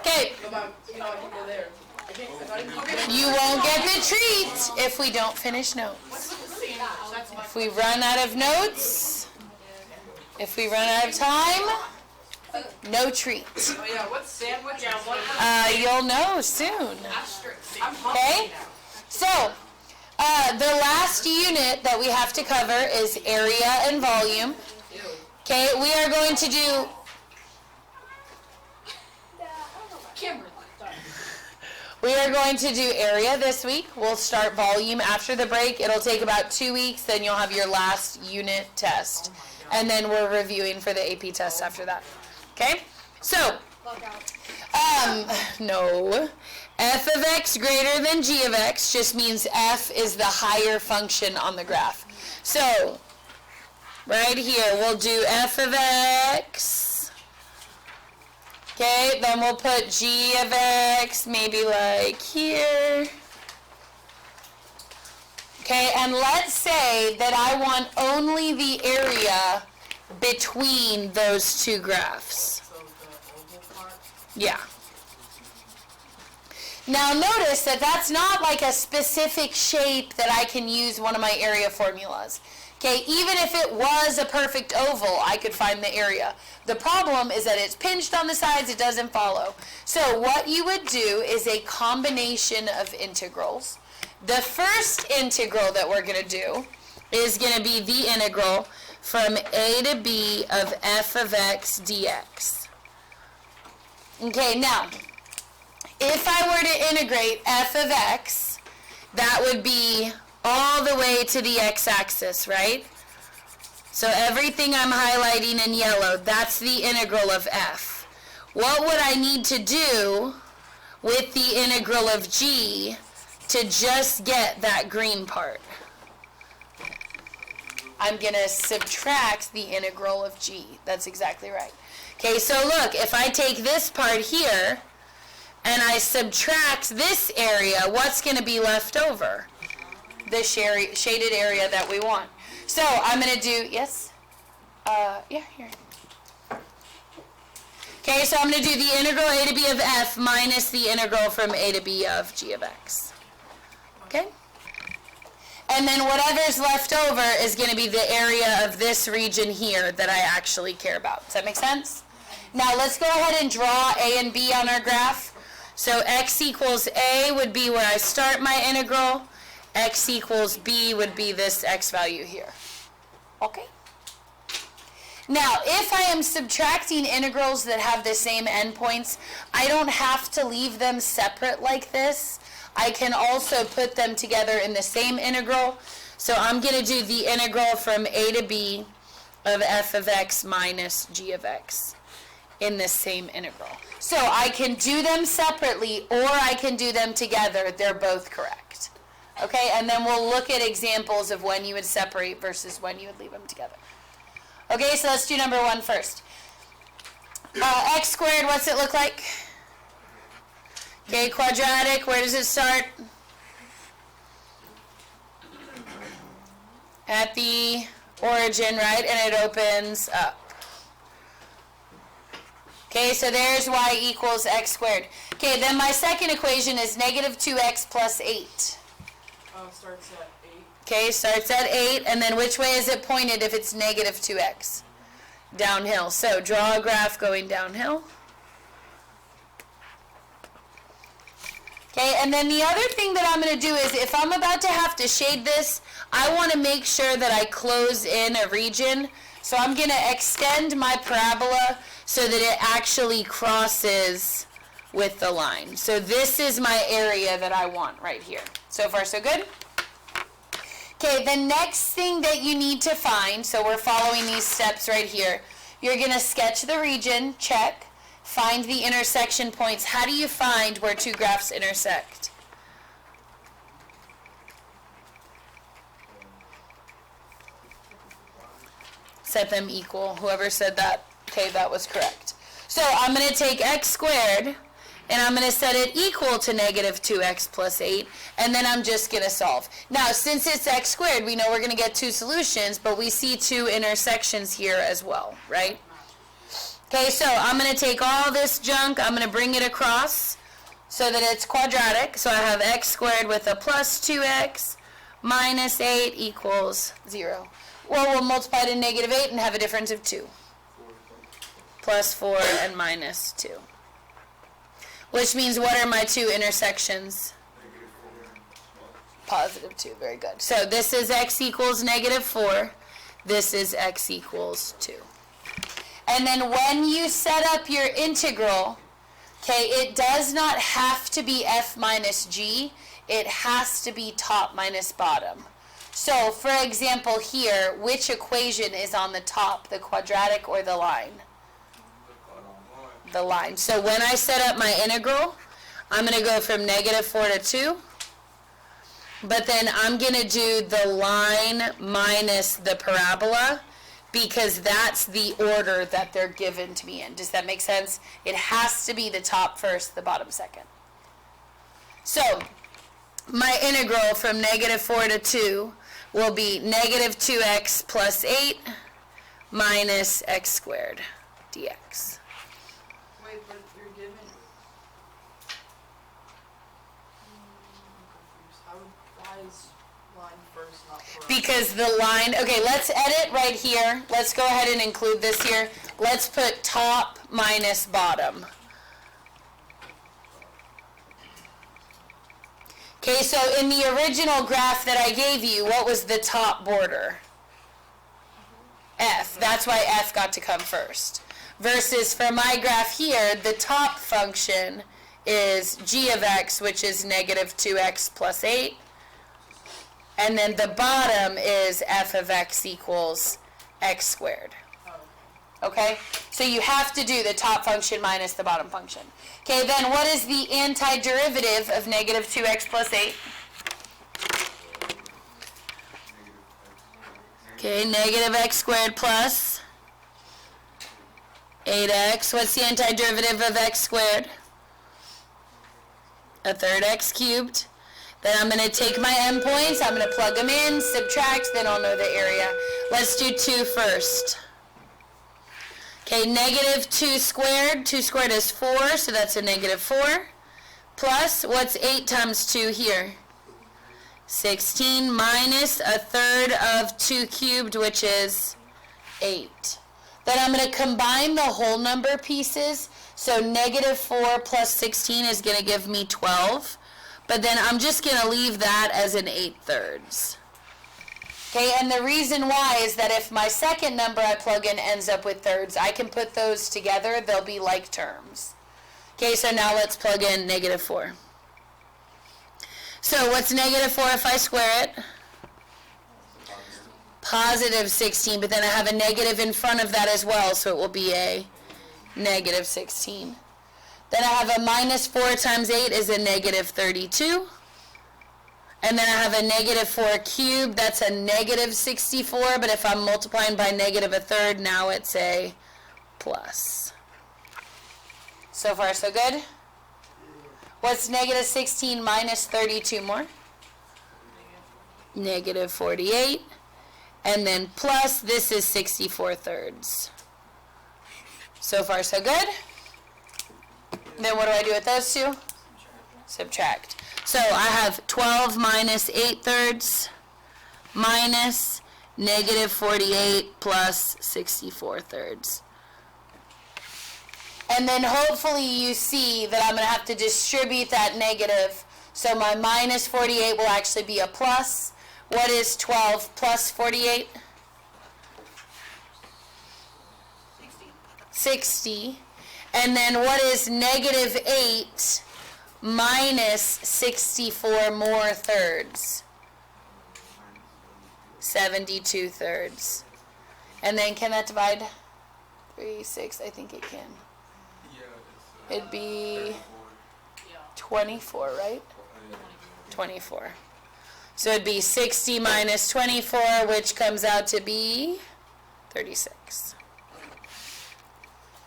Okay. You won't get the treat if we don't finish notes. If we run out of notes, if we run out of time, no treat. Oh yeah, what's sandwich? You'll know soon. Okay? So, the last unit that we have to cover is area and volume. Okay, we are going to do... We are going to do area this week. We'll start volume after the break. It'll take about 2 weeks, then you'll have your last unit test. And then we're reviewing for the AP test after that. Okay? So, no. F of x greater than g of x just means f is the higher function on the graph. So, right here, we'll do f of x. Okay, then we'll put g of x maybe like here. Okay, and let's say that I want only the area between those two graphs. So the oval part? Yeah. Now notice that that's not like a specific shape that I can use one of my area formulas. Okay, even if it was a perfect oval, I could find the area. The problem is that it's pinched on the sides, it doesn't follow. So what you would do is a combination of integrals. The first integral that we're going to do is going to be the integral from a to b of f of x dx. Okay, now, if I were to integrate f of x, that would be all the way to the x-axis, right? So everything I'm highlighting in yellow, that's the integral of f. What would I need to do with the integral of g to just get that green part? I'm going to subtract the integral of g. That's exactly right. Okay, so look, if I take this part here and I subtract this area, what's going to be left over? The shaded area that we want. So I'm going to do, yes? Yeah, here. Okay, so I'm going to do the integral a to b of f minus the integral from a to b of g of x. Okay? And then whatever's left over is going to be the area of this region here that I actually care about. Does that make sense? Now let's go ahead and draw a and b on our graph. So x equals a would be where I start my integral. X equals b would be this x value here. Okay? Now, if I am subtracting integrals that have the same endpoints, I don't have to leave them separate like this. I can also put them together in the same integral. So I'm going to do the integral from a to b of f of x minus g of x in this same integral. So I can do them separately or I can do them together. They're both correct. Okay, and then we'll look at examples of when you would separate versus when you would leave them together. Okay, so let's do number 1 first. X squared, what's it look like? Okay, quadratic, where does it start? At the origin, right? And it opens up. Okay, so there's y equals x squared. Okay, then my second equation is negative 2x plus 8. Oh, starts at 8. Okay, starts at 8, and then which way is it pointed if it's negative 2x? Downhill. So draw a graph going downhill. Okay, and then the other thing that I'm going to do is if I'm about to have to shade this, I want to make sure that I close in a region. So I'm going to extend my parabola so that it actually crosses with the line. So this is my area that I want right here. So far, so good? Okay, the next thing that you need to find, so we're following these steps right here. You're going to sketch the region, check. Find the intersection points. How do you find where two graphs intersect? Set them equal. Whoever said that, okay, that was correct. So I'm going to take x squared, and I'm going to set it equal to negative 2x plus 8, and then I'm just going to solve. Now, since it's x squared, we know we're going to get two solutions, but we see two intersections here as well, right? Okay, so I'm going to take all this junk, I'm going to bring it across so that it's quadratic. So I have x squared with a plus 2x minus 8 equals 0. Well, we'll multiply to negative 8 and have a difference of 2. Plus 4 and minus 2. Which means what are my two intersections? Positive 2. Very good. So this is x equals negative 4. This is x equals 2. And then when you set up your integral, okay, it does not have to be f minus g. It has to be top minus bottom. So, for example here, which equation is on the top, the quadratic or the line? The line. So when I set up my integral, I'm going to go from negative 4 to 2. But then I'm going to do the line minus the parabola because that's the order that they're given to me in. Does that make sense? It has to be the top first, the bottom second. So my integral from negative 4 to 2 will be negative 2x plus 8 minus x squared dx. Wait, but you're given. Why is line first, not parabola? Because the line, okay, let's edit right here. Let's go ahead and include this here. Let's put top minus bottom. Okay, so in the original graph that I gave you, what was the top border? F. That's why F got to come first. Versus for my graph here, the top function is g of x, which is negative 2x plus 8. And then the bottom is f of x equals x squared. Okay? So you have to do the top function minus the bottom function. Okay, then what is the antiderivative of negative 2x plus 8? Okay, negative x squared plus 8x. What's the antiderivative of x squared? A third x cubed. Then I'm going to take my endpoints, I'm going to plug them in, subtract, then I'll know the area. Let's do 2 first. Okay, negative 2 squared. 2 squared is 4, so that's a negative 4. Plus, what's 8 times 2 here? 16 minus a third of 2 cubed, which is 8. Then I'm going to combine the whole number pieces. So negative 4 plus 16 is going to give me 12. But then I'm just going to leave that as an 8/3. Okay, and the reason why is that if my second number I plug in ends up with thirds, I can put those together. They'll be like terms. Okay, so now let's plug in negative 4. So what's negative 4 if I square it? Positive 16, but then I have a negative in front of that as well, so it will be a negative 16. Then I have a minus 4 times 8 is a negative 32. And then I have a negative 4 cubed, that's a negative 64, but if I'm multiplying by negative a third, now it's a plus. So far, so good? What's negative 16 minus 32 more? Negative 48. And then plus, this is 64/3. So far, so good? Then what do I do with those two? Subtract. So I have 12 minus 8/3 minus negative 48 plus 64/3. And then hopefully you see that I'm going to have to distribute that negative. So my minus 48 will actually be a plus. What is 12 plus 48? 60. And then what is negative 8 minus 64 more thirds? 72/3. And then can that divide? 3, 6, I think it can. It'd be 24, right? 24. So it'd be 60 minus 24, which comes out to be 36.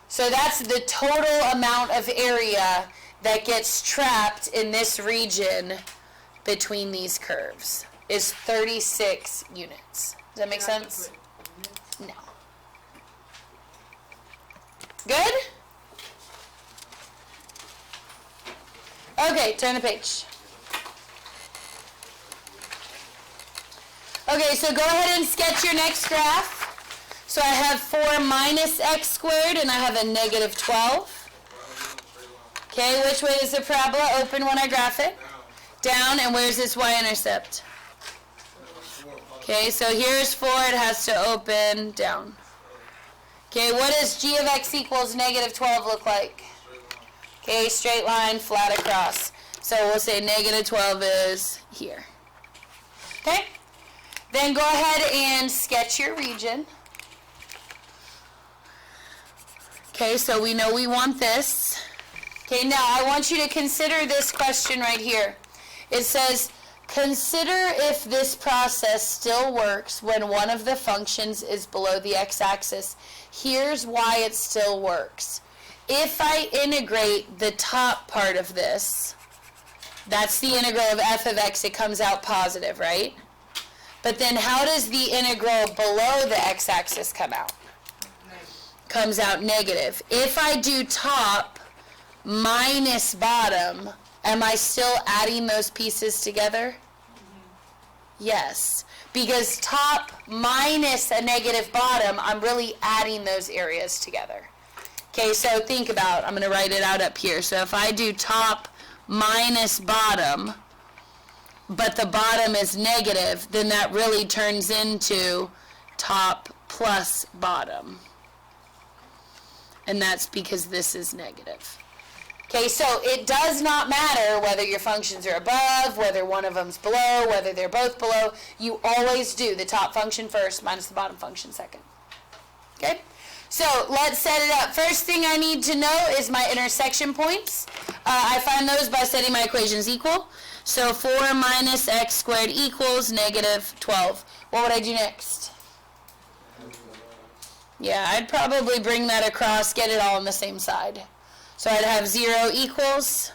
So that's the total amount of area that gets trapped in this region between these curves, is 36 units. Does that make sense? No. Good? Okay, turn the page. Okay, so go ahead and sketch your next graph. So I have 4 minus x squared, and I have a negative 12. Okay, which way is the parabola open when I graph it? Down, and where's this y-intercept? Okay, so here's 4, it has to open down. Okay, what does g of x equals negative 12 look like? Okay, straight line, flat across. So we'll say negative 12 is here. Okay? Then go ahead and sketch your region. Okay, so we know we want this. Okay, now I want you to consider this question right here. It says, consider if this process still works when one of the functions is below the x-axis. Here's why it still works. If I integrate the top part of this, that's the integral of f of x, it comes out positive, right? But then how does the integral below the x-axis come out? Comes out negative. If I do top minus bottom, am I still adding those pieces together? Yes. Because top minus a negative bottom, I'm really adding those areas together. Okay, so think about, I'm going to write it out up here. So if I do top minus bottom, but the bottom is negative, then that really turns into top plus bottom. And that's because this is negative. Okay, so it does not matter whether your functions are above, whether one of them's below, whether they're both below. You always do the top function first minus the bottom function second. Okay? So let's set it up. First thing I need to know is my intersection points. I find those by setting my equations equal. So 4 minus x squared equals negative 12. What would I do next? Yeah, I'd probably bring that across, get it all on the same side. So I'd have 0 equals,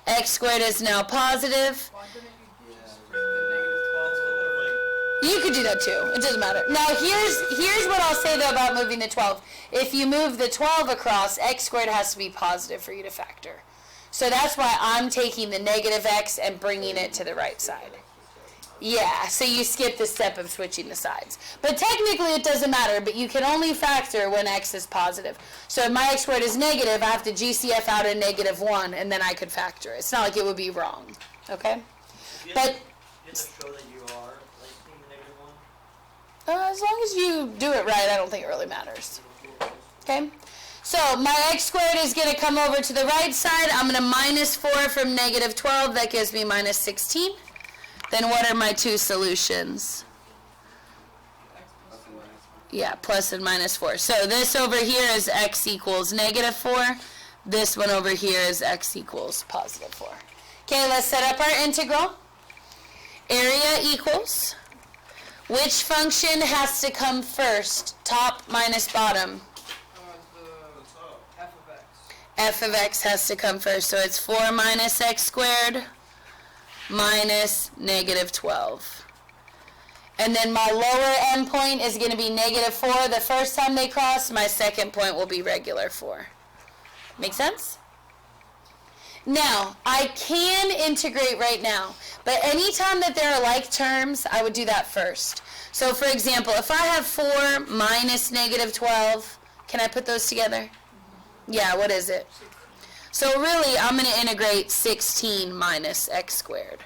x squared is now positive. Why couldn't you just bring the negative 12 to the right? You could do that too. It doesn't matter. Now here's what I'll say though about moving the 12. If you move the 12 across, x squared has to be positive for you to factor. So that's why I'm taking the negative x and bringing it to the right side. Yeah, so you skip the step of switching the sides. But technically it doesn't matter, but you can only factor when x is positive. So if my x squared is negative, I have to GCF out a negative 1, and then I could factor it. It's not like it would be wrong, okay? But You have to show that you are liking the negative 1? as long as you do it right, I don't think it really matters. Okay? So my x squared is going to come over to the right side. I'm going to minus 4 from negative 12. That gives me minus 16. Then what are my two solutions? Yeah, plus and minus 4. So this over here is x equals negative 4. This one over here is x equals positive 4. Okay, let's set up our integral. Area equals. Which function has to come first? Top minus bottom. The f of x. F of x has to come first. So it's 4 minus x squared minus negative 12. And then my lower end point is going to be negative 4 the first time they cross. My second point will be regular 4. Make sense? Now, I can integrate right now, but anytime that there are like terms, I would do that first. So for example, if I have 4 minus negative 12, can I put those together? Yeah, what is it? So really, I'm going to integrate 16 minus x squared.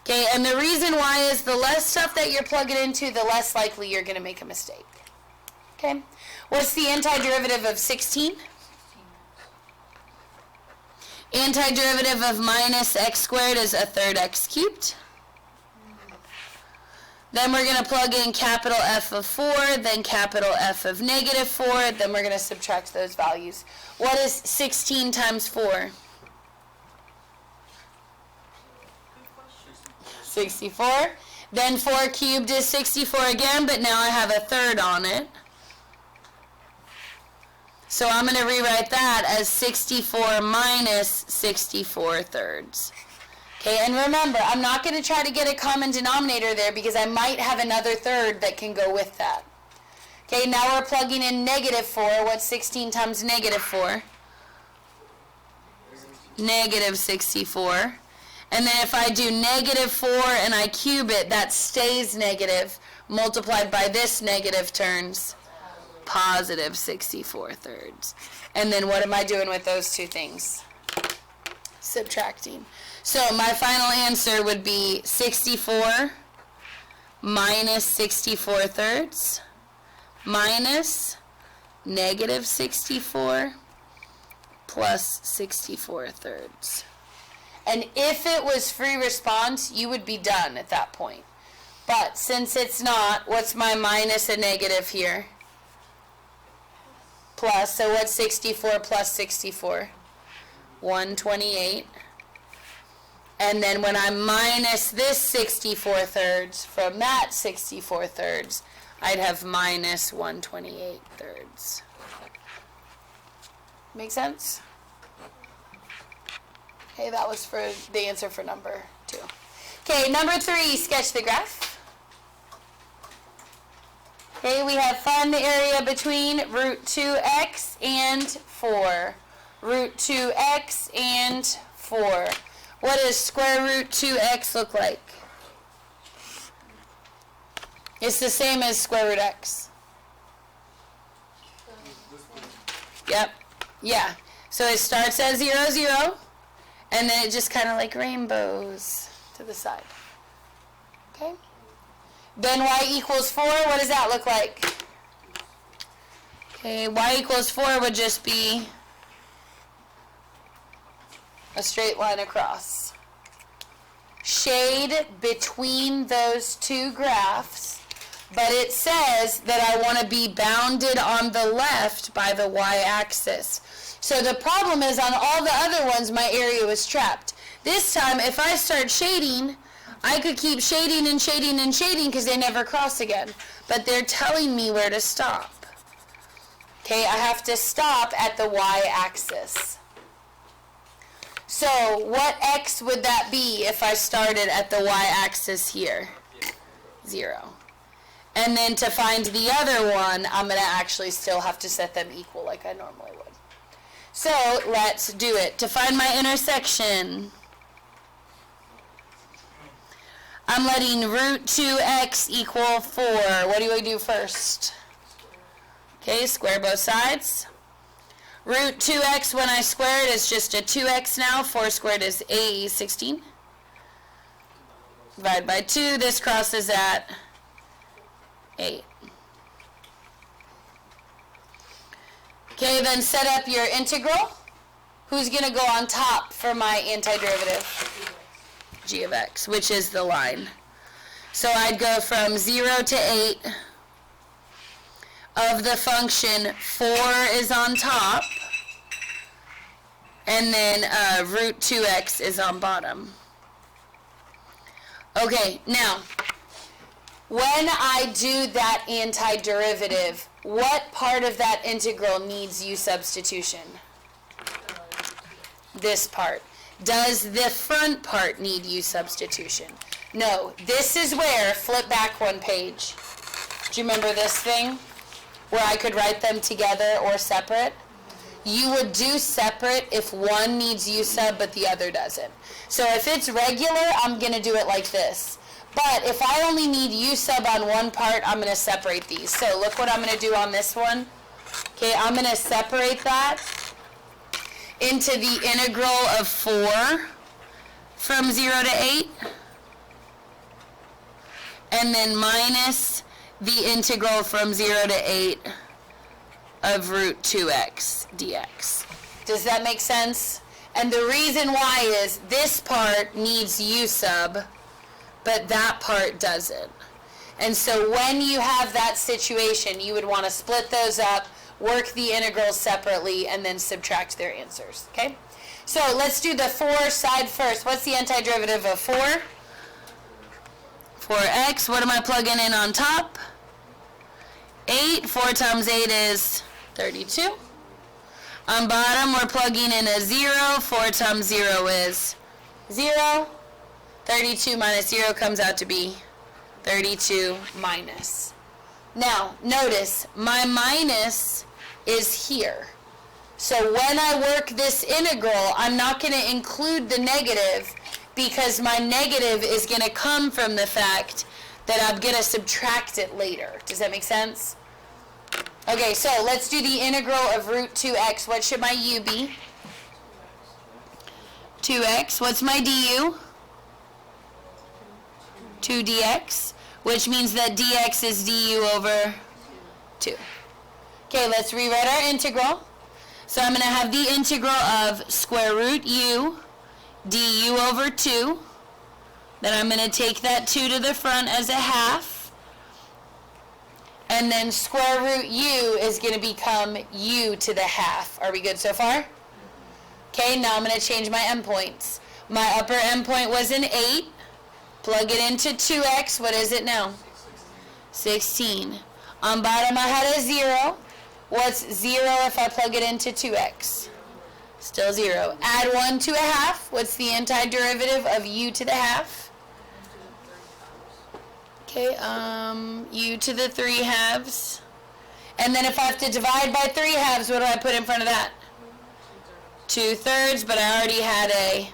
Okay, and the reason why is the less stuff that you're plugging into, the less likely you're going to make a mistake. Okay, what's the antiderivative of 16? Antiderivative of minus x squared is a third x cubed. Then we're going to plug in capital F of 4, then capital F of negative 4, then we're going to subtract those values. What is 16 times 4? 64. Then 4 cubed is 64 again, but now I have a third on it. So I'm going to rewrite that as 64 minus 64 thirds. Okay, and remember, I'm not going to try to get a common denominator there because I might have another third that can go with that. Okay, now we're plugging in negative 4. What's 16 times negative 4? Negative 64. And then if I do negative 4 and I cube it, that stays negative, multiplied by this negative turns positive 64 thirds. And then what am I doing with those two things? Subtracting. So my final answer would be 64 minus 64 thirds minus negative 64 plus 64 thirds. And if it was free response, you would be done at that point. But since it's not, what's my minus a negative here? Plus, so what's 64 plus 64? 128. And then when I minus this 64 thirds from that 64 thirds, I'd have minus 128 thirds. Make sense? Okay, that was for the answer for number 2. Okay, number 3, sketch the graph. Okay, we have find the area between root 2x and 4. Root 2x and 4. What does square root 2x look like? It's the same as square root x. Yep. Yeah. So it starts at 0, 0, and then it just kind of like rainbows to the side. Okay? Then y equals 4, what does that look like? Okay, y equals 4 would just be a straight line across. Shade between those two graphs, but it says that I want to be bounded on the left by the y-axis. So the problem is on all the other ones my area was trapped. This time if I start shading, I could keep shading and shading and shading because they never cross again. But they're telling me where to stop. Okay, I have to stop at the y-axis. So what x would that be if I started at the y-axis here? 0. And then to find the other one, I'm going to actually still have to set them equal like I normally would. So let's do it. To find my intersection, I'm letting root 2x equal 4. What do we do first? Okay, square both sides. Root 2x when I square it is just a 2x now. 4 squared is 16. Divide by 2. This crosses at 8. Okay, then set up your integral. Who's going to go on top for my antiderivative? G of x, which is the line. So I'd go from 0 to 8. Of the function, 4 is on top, and then root 2x is on bottom. Okay, now, when I do that antiderivative, what part of that integral needs u substitution? This part. Does the front part need u substitution? No. This is where, flip back one page. Do you remember this thing? Where I could write them together or separate? You would do separate if one needs u sub but the other doesn't. So if it's regular, I'm going to do it like this. But if I only need u sub on one part, I'm going to separate these. So look what I'm going to do on this one. Okay, I'm going to separate that into the integral of 4 from 0 to 8. And then minus the integral from 0 to 8 of root 2x dx. Does that make sense? And the reason why is this part needs u sub, but that part doesn't. And so when you have that situation, you would want to split those up, work the integrals separately, and then subtract their answers. Okay? So let's do the 4 side first. What's the antiderivative of 4? 4x. What am I plugging in on top? 8. 4 times 8 is 32. On bottom, we're plugging in a 0. 4 times 0 is 0. 32 minus 0 comes out to be 32 minus Now, notice, my minus is here. So when I work this integral, I'm not going to include the negative because my negative is going to come from the fact that I'm going to subtract it later. Does that make sense? Okay, so let's do the integral of root 2x. What should my u be? 2x. What's my du? 2dx, which means that dx is du over 2. Okay, let's rewrite our integral. So I'm going to have the integral of square root u du over 2. Then I'm going to take that 2 to the front as a half. And then square root u is going to become u to the half. Are we good so far? Okay, now I'm going to change my endpoints. My upper endpoint was an 8. Plug it into 2x. What is it now? 16. On bottom I had a 0. What's 0 if I plug it into 2x? Still 0. Add 1 to a half. What's the antiderivative of u to the half? Okay, u to the 3 halves. And then if I have to divide by 3 halves, what do I put in front of that? 2/3, but I already had a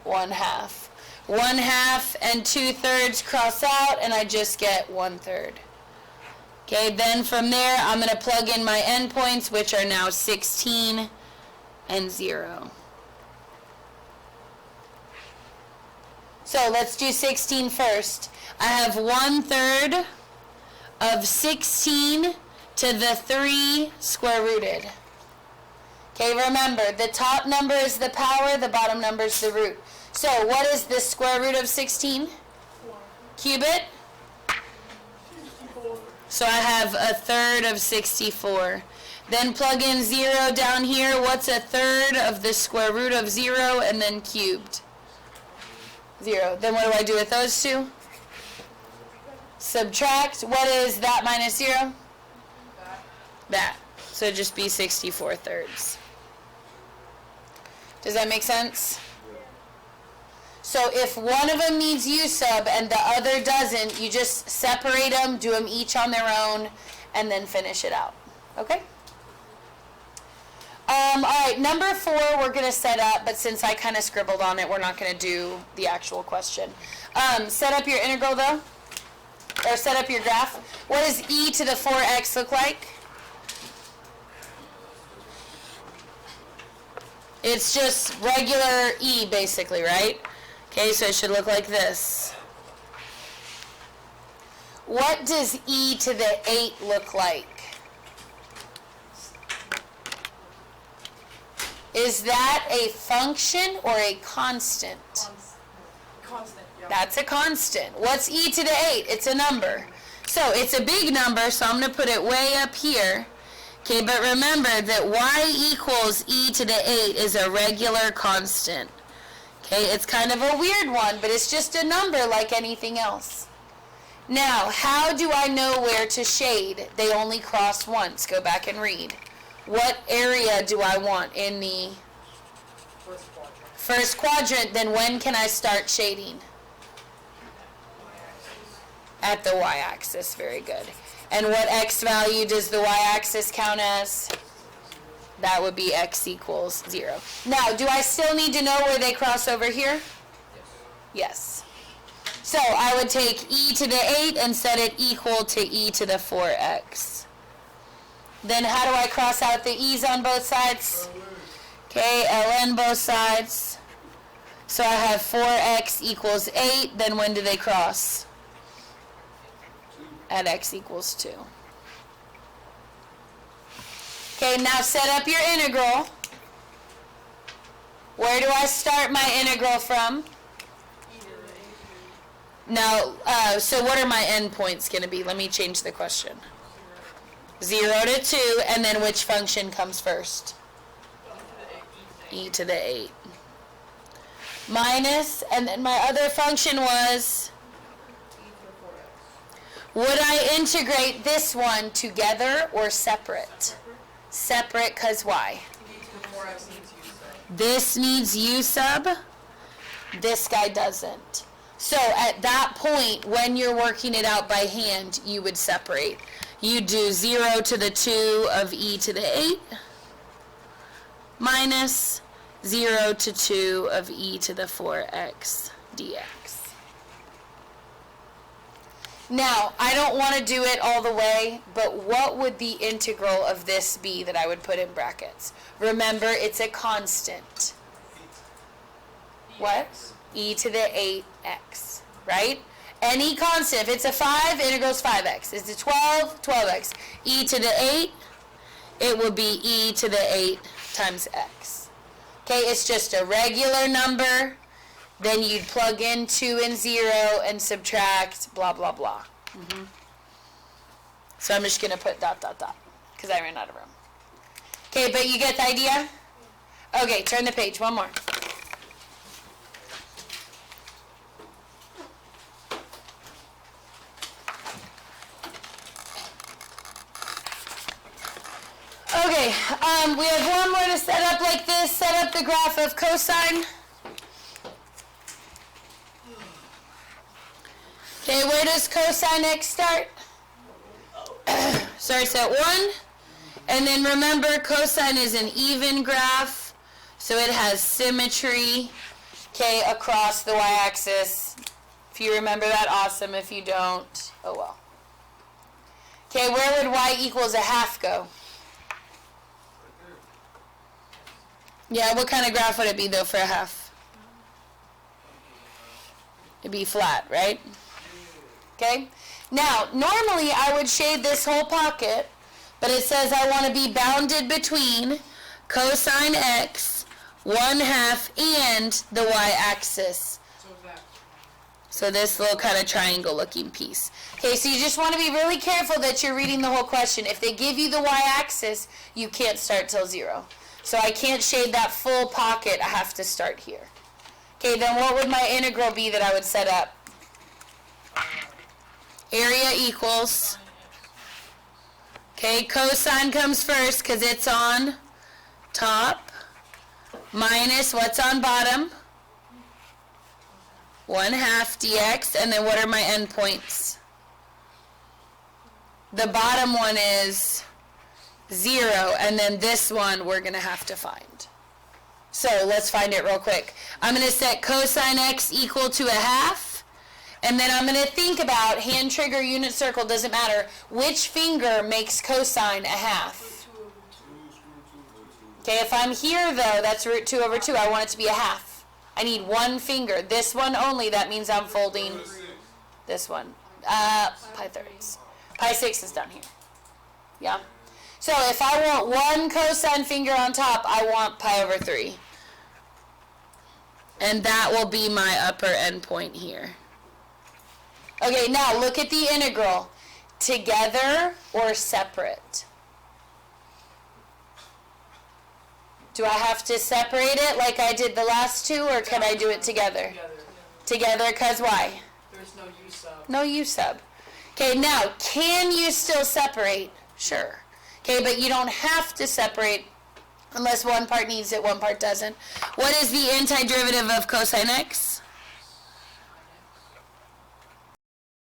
1/2. 1/2 and 2/3 cross out, and I just get 1/3. Okay, then from there, I'm going to plug in my endpoints, which are now 16 and 0. So let's do 16 first. I have 1/3 of 16 to the 3 square rooted. Okay, remember, the top number is the power, the bottom number is the root. So what is the square root of 16? 4. Cube it. 64. So I have 1/3 of 64. Then plug in 0 down here. What's 1/3 of the square root of 0 and then cubed? 0. Then what do I do with those two? Subtract. What is that minus 0? That. So it'd just be 64/3. Does that make sense? So if one of them needs u sub and the other doesn't, you just separate them, do them each on their own, and then finish it out. Okay? All right, number 4 we're going to set up, but since I kind of scribbled on it, we're not going to do the actual question. Set up your integral, though, or set up your graph. What does e to the 4x look like? It's just regular e, basically, right? Okay, so it should look like this. What does e to the 8 look like? Is that a function or a constant? Constant, yeah. That's a constant. What's e to the 8? It's a number. So it's a big number, so I'm going to put it way up here. Okay, but remember that y equals e to the 8 is a regular constant. Okay, it's kind of a weird one, but it's just a number like anything else. Now, how do I know where to shade? They only cross once. Go back and read. What area do I want in the First quadrant. first quadrant? Then when can I start shading? At the y-axis. Very good. And what x value does the y-axis count as? That would be x equals 0. Now, do I still need to know where they cross over here? Yes. So I would take e to the 8 and set it equal to e to the 4x. Then how do I cross out the e's on both sides? Okay, ln both sides. So I have 4x equals 8. Then when do they cross? At x equals 2. Okay, now set up your integral. Where do I start my integral from? Now, so what are my endpoints going to be? Let me change the question. 0 to 2, and then which function comes first? E to the 8. Minus, and then my other function was? Would I integrate this one together or separate? Separate, because why? This needs u sub. This guy doesn't. So at that point, when you're working it out by hand, you would separate. you do 0 to the 2 of e to the 8 minus 0 to 2 of e to the 4x dx. Now, I don't want to do it all the way, but what would the integral of this be that I would put in brackets? Remember, it's a constant. What? E to the 8x, right? Any constant, if it's a 5, integral's 5x. It's a 12, 12x. E to the 8, it will be e to the 8 times x. Okay, it's just a regular number. Then you'd plug in 2 and 0 and subtract blah, blah, blah. So I'm just going to put dot, dot, dot, because I ran out of room. Okay, but you get the idea? Okay, turn the page. One more. Okay, we have one more to set up like this. Set up the graph of cosine. Okay, where does cosine x start? Starts at 1. And then remember, cosine is an even graph, so it has symmetry, okay, across the y-axis. If you remember that, awesome. If you don't, oh well. Okay, where would y equals a half go? Yeah, what kind of graph would it be, though, for a half? It'd be flat, right? Okay? Now, normally I would shade this whole pocket, but it says I want to be bounded between cosine x, 1/2, and the y-axis. So this little kind of triangle-looking piece. Okay, so you just want to be really careful that you're reading the whole question. If they give you the y-axis, you can't start till 0. So I can't shade that full pocket. I have to start here. Okay, then what would my integral be that I would set up? Area equals, okay, cosine comes first because it's on top, minus what's on bottom, 1/2 dx, and then what are my endpoints? The bottom one is 0, and then this one we're going to have to find. So let's find it real quick. I'm going to set cosine x equal to 1/2. And then I'm going to think about, hand trigger, unit circle, doesn't matter, which finger makes cosine 1/2. Okay, if I'm here, though, that's root 2 over 2. I want it to be 1/2. I need one finger. This one only, that means I'm folding this one. Pi thirds. Pi 6 is down here. Yeah? So if I want one cosine finger on top, I want pi over 3. And that will be my upper endpoint here. Okay, now look at the integral. Together or separate? Do I have to separate it like I did the last two, or can I do it together? Together, because why? There's no u sub. No u sub. Okay, now, can you still separate? Sure. Okay, but you don't have to separate unless one part needs it, one part doesn't. What is the antiderivative of cosine x?